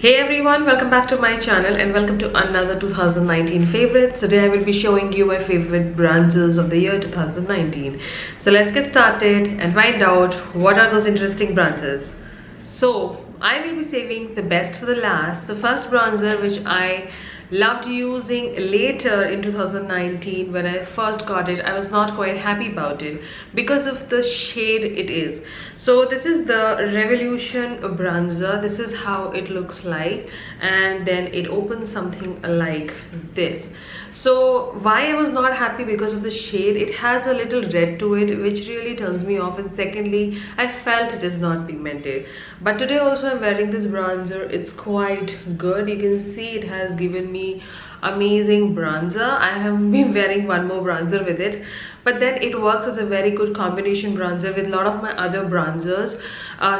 Hey everyone, welcome back to my channel and welcome to another 2019 favorites. Today I will be showing you my favorite bronzers of the year 2019. So let's get started and find out what are those interesting bronzers. So I will be saving the best for the last. The first bronzer which I loved using later in 2019, when I first got it, I was not quite happy about it because of the shade it is. So this is the Revolution bronzer. This is how it looks like, and then it opens something like this. So why I was not happy? Because of the shade. It has a little red to it which really turns me off, and secondly I felt it is not pigmented. But today also I'm wearing this bronzer. It's quite good. You can see it has given me amazing bronzer. I have been wearing one more bronzer with it, but then it works as a very good combination bronzer with a lot of my other bronzers.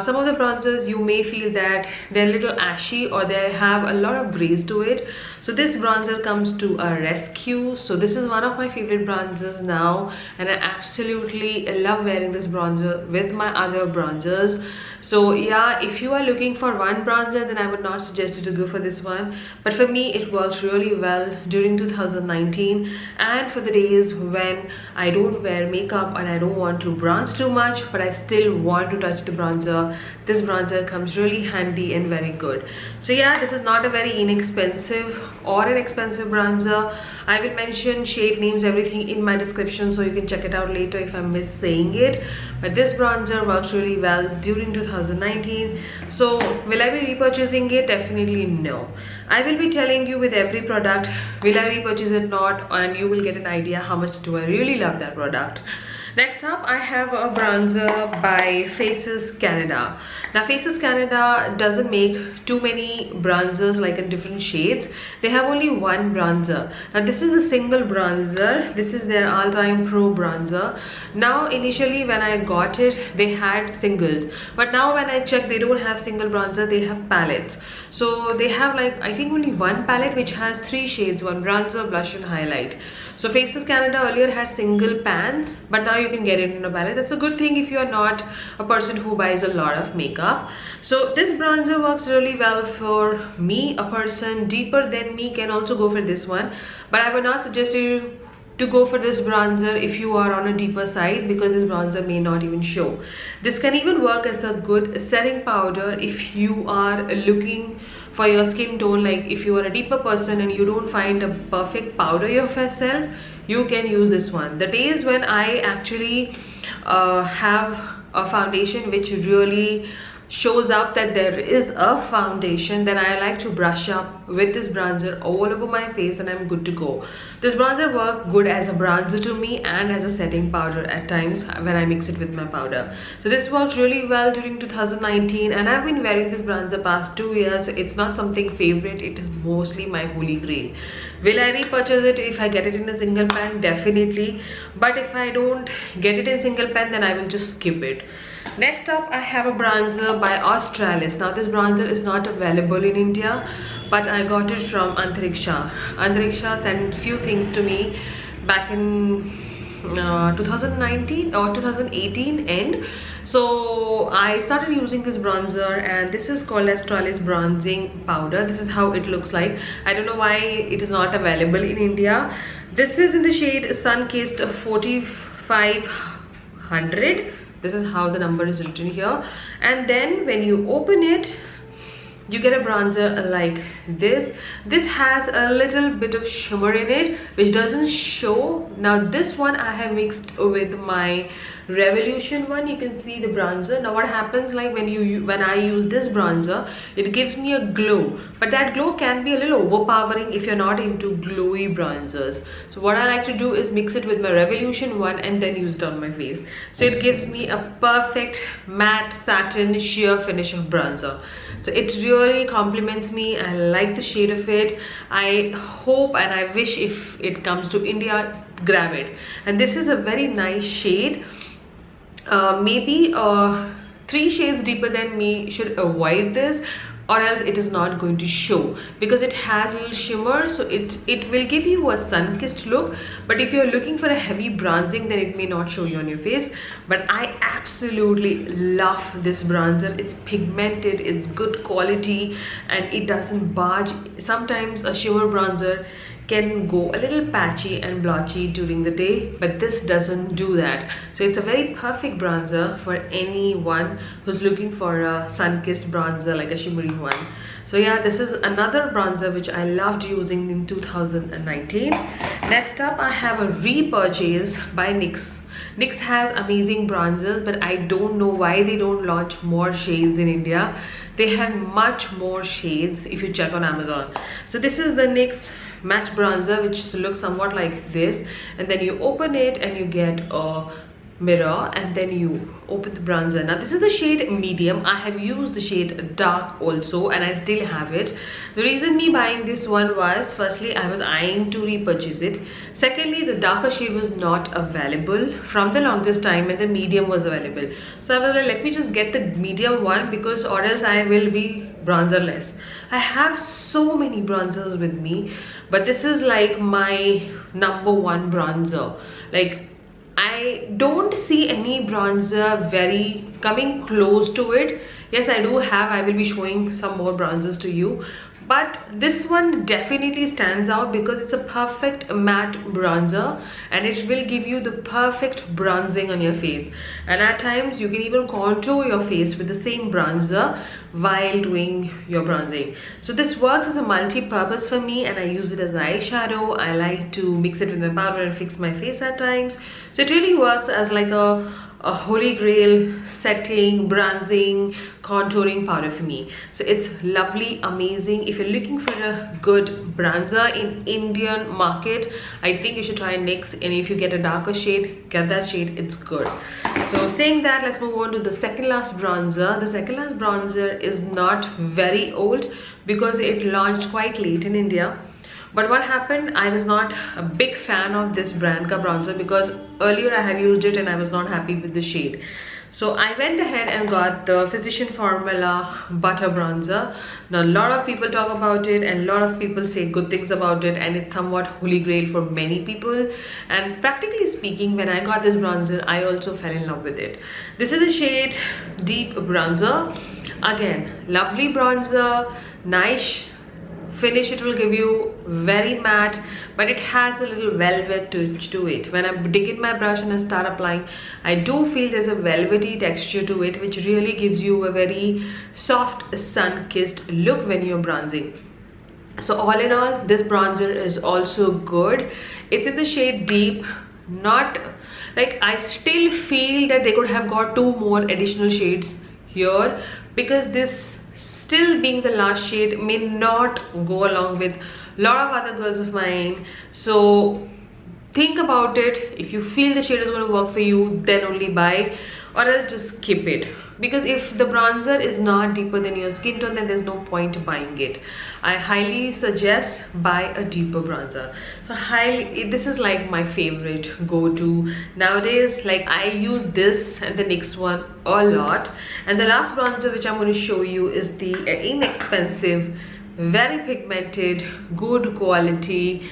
Some of the bronzers you may feel that they're a little ashy or they have a lot of grease to it. So this bronzer comes to a rescue. So this is one of my favorite bronzers now, and I absolutely love wearing this bronzer with my other bronzers. So yeah, if you are looking for one bronzer, then I would not suggest you to go for this one, but for me it works really well during 2019 and for the days when I don't wear makeup and I don't want to bronze too much but I still want to touch the bronzer. This bronzer comes really handy and very good. So yeah, this is not a very inexpensive or an expensive bronzer. I will mention shade names, everything in my description, so you can check it out later if I miss saying it. But this bronzer works really well during 2019. So will I be repurchasing it? Definitely no. I will be telling you with every product will I repurchase it not, and you will get an idea how much do I really love that product. Next up, I have a bronzer by Faces Canada. Now Faces Canada doesn't make too many bronzers like in different shades. They have only one bronzer. Now this is the single bronzer. This is their Ultime Pro bronzer. Now initially when I got it, they had singles, but now when I check, they don't have single bronzer, they have palettes. So they have like, I think only one palette which has three shades, one bronzer, blush and highlight. So Faces Canada earlier had single pans, but now you can get it in a palette. That's a good thing if you are not a person who buys a lot of makeup. So this bronzer works really well for me. A person deeper than me can also go for this one, but I would not suggest you to go for this bronzer if you are on a deeper side, because this bronzer may not even show. This can even work as a good setting powder if you are looking for your skin tone. Like if you are a deeper person and you don't find a perfect powder yourself, you can use this one. The days when I actually have a foundation which really shows up that there is a foundation, then I like to brush up with this bronzer all over my face and I'm good to go. This bronzer works good as a bronzer to me and as a setting powder at times when I mix it with my powder. So this works really well during 2019 and I've been wearing this bronzer past 2 years. So it's not something favorite, it is mostly my holy grail. Will I repurchase it if I get it in a single pan? Definitely. But if I don't get it in single pan, then I will just skip it. Next up, I have a bronzer by Australls. Now this bronzer is not available in India, but I got it from Antariksha. Antariksha sent few things to me back in 2019 or 2018 end. So I started using this bronzer, and this is called Australls bronzing powder. This is how it looks like. I don't know why it is not available in India. This is in the shade SUNKISSED 4500. This is how the number is written here, and then when you open it, you get a bronzer like this. This has a little bit of shimmer in it which doesn't show. Now this one I have mixed with my Revolution one. You can see the bronzer. Now what happens, like when I use this bronzer, it gives me a glow, but that glow can be a little overpowering if you're not into glowy bronzers. So what I like to do is mix it with my Revolution one and then use it on my face. So it gives me a perfect matte satin sheer finish of bronzer. So it really compliments me. I like the shade of it. I hope and I wish if it comes to India, grab it. And this is a very nice shade. Maybe 3 shades deeper than me should avoid this, or else it is not going to show, because it has a little shimmer, so it will give you a sun-kissed look. But if you're looking for a heavy bronzing, then it may not show you on your face. But I absolutely love this bronzer. It's pigmented, it's good quality, and it doesn't budge. Sometimes a shimmer bronzer can go a little patchy and blotchy during the day, but this doesn't do that. So it's a very perfect bronzer for anyone who's looking for a sun-kissed bronzer, like a shimmery one. So yeah, this is another bronzer which I loved using in 2019. Next up, I have a repurchase by NYX. NYX has amazing bronzers, but I don't know why they don't launch more shades in India. They have much more shades if you check on Amazon. So this is the NYX matte bronzer, which looks somewhat like this, and then you open it and you get a mirror, and then you open the bronzer. Now this is the shade medium. I have used the shade dark also, and I still have it. The reason me buying this one was, firstly, I was eyeing to repurchase it. Secondly, the darker shade was not available from the longest time, and the medium was available. So I was like, let me just get the medium one, because or else I will be bronzerless. I have so many bronzers with me, but this is like my #1 bronzer. Like, I don't see any bronzer very coming close to it. Yes, I do have, I will be showing some more bronzers to you, but this one definitely stands out because it's a perfect matte bronzer, and it will give you the perfect bronzing on your face. And at times you can even contour your face with the same bronzer while doing your bronzing. So this works as a multi-purpose for me, and I use it as eyeshadow. I like to mix it with my powder and fix my face at times. So it really works as like a holy grail setting, bronzing, contouring powder for me. So it's lovely, amazing. If you're looking for a good bronzer in Indian market, I think you should try NYX, and if you get a darker shade, get that shade, it's good. So saying that, let's move on to the second last bronzer. The second last bronzer is not very old because it launched quite late in India. But what happened, I was not a big fan of this brand ka bronzer, because earlier I have used it and I was not happy with the shade. So I went ahead and got the Physician Formula Butter Bronzer. Now a lot of people talk about it, and a lot of people say good things about it, and it's somewhat holy grail for many people. And practically speaking, when I got this bronzer, I also fell in love with it. This is the shade Deep Bronzer. Again, lovely bronzer, nice finish. It will give you very matte, but it has a little velvet touch to it. When I dig in my brush and I start applying, I do feel there's a velvety texture to it, which really gives you a very soft sun-kissed look when you're bronzing. So all in all, this bronzer is also good. It's in the shade Deep. Not like, I still feel that they could have got 2 more additional shades here, because this still being the last shade may not go along with a lot of other girls of mine. So think about it. If you feel the shade is going to work for you, then only buy, or else just skip it. Because if the bronzer is not deeper than your skin tone, then there's no point buying it. I highly suggest buy a deeper bronzer. So this is like my favorite go-to nowadays. Like, I use this and the NYX one a lot. And the last bronzer which I'm going to show you is the inexpensive, very pigmented, good quality,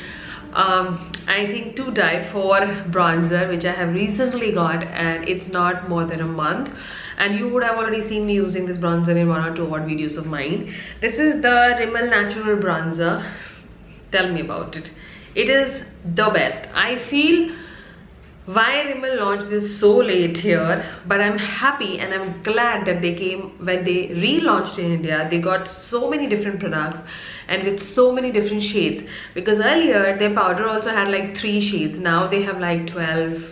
I think to die for bronzer, which I have recently got, and it's not more than a month, and you would have already seen me using this bronzer in 1 or 2 odd videos of mine. This is the Rimmel Natural Bronzer. Tell me about it. It is the best. I feel why Rimmel launched this so late here, but I'm happy and I'm glad that they came when they relaunched in India. They got so many different products and with so many different shades, because earlier their powder also had like 3 shades. Now they have like 12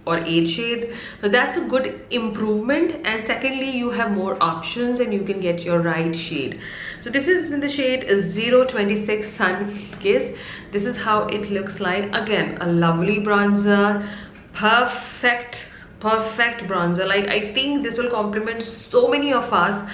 or 8 shades, so that's a good improvement. And secondly, you have more options and you can get your right shade. So this is in the shade 026 Sun Kiss. This is how it looks like. Again, a lovely bronzer, perfect bronzer. Like, I think this will complement so many of us,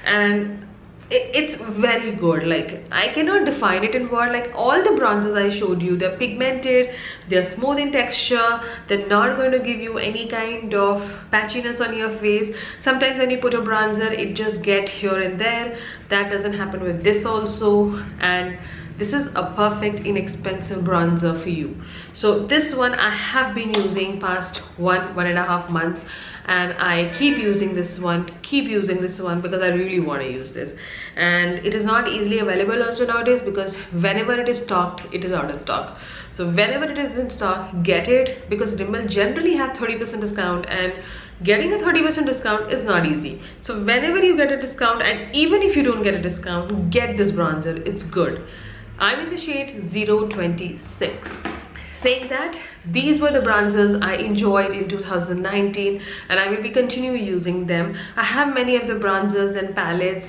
and it's very good. Like, I cannot define it in word. Like, all the bronzers I showed you, they're pigmented, they're smooth in texture, they're not going to give you any kind of patchiness on your face. Sometimes when you put a bronzer, it just get here and there. That doesn't happen with this also. And this is a perfect inexpensive bronzer for you. So this one I have been using past 1.5 months, and I keep using this one because I really want to use this. And it is not easily available also nowadays, because whenever it is stocked, it is out of stock. So whenever it is in stock, get it, because Rimmel generally have 30% discount, and getting a 30% discount is not easy. So whenever you get a discount, and even if you don't get a discount, get this bronzer. It's good. I'm in the shade 026. Saying that, these were the bronzers I enjoyed in 2019, and I will be continue using them. I have many of the bronzers and palettes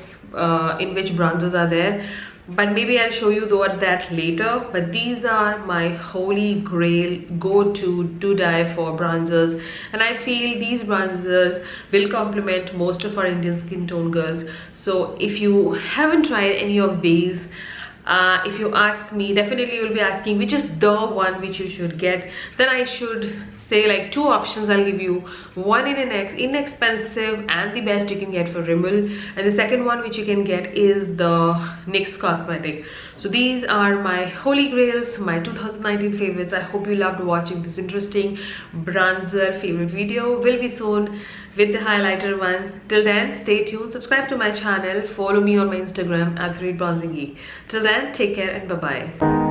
in which bronzers are there, but maybe I'll show you that later. But these are my holy grail, go-to, do-die for bronzers, and I feel these bronzers will complement most of our Indian skin tone girls. So if you haven't tried any of these, if you ask me, definitely you will be asking which is the one which you should get. Then I should say like two options I'll give you. One in an inexpensive and the best you can get for Rimmel, and the second one which you can get is the NYX cosmetic. So these are my holy grails, my 2019 favorites. I hope you loved watching this interesting bronzer favorite video. Will be soon with the highlighter one. Till then, stay tuned, subscribe to my channel, follow me on my Instagram at @bronzinggeek. Till then, take care and bye bye.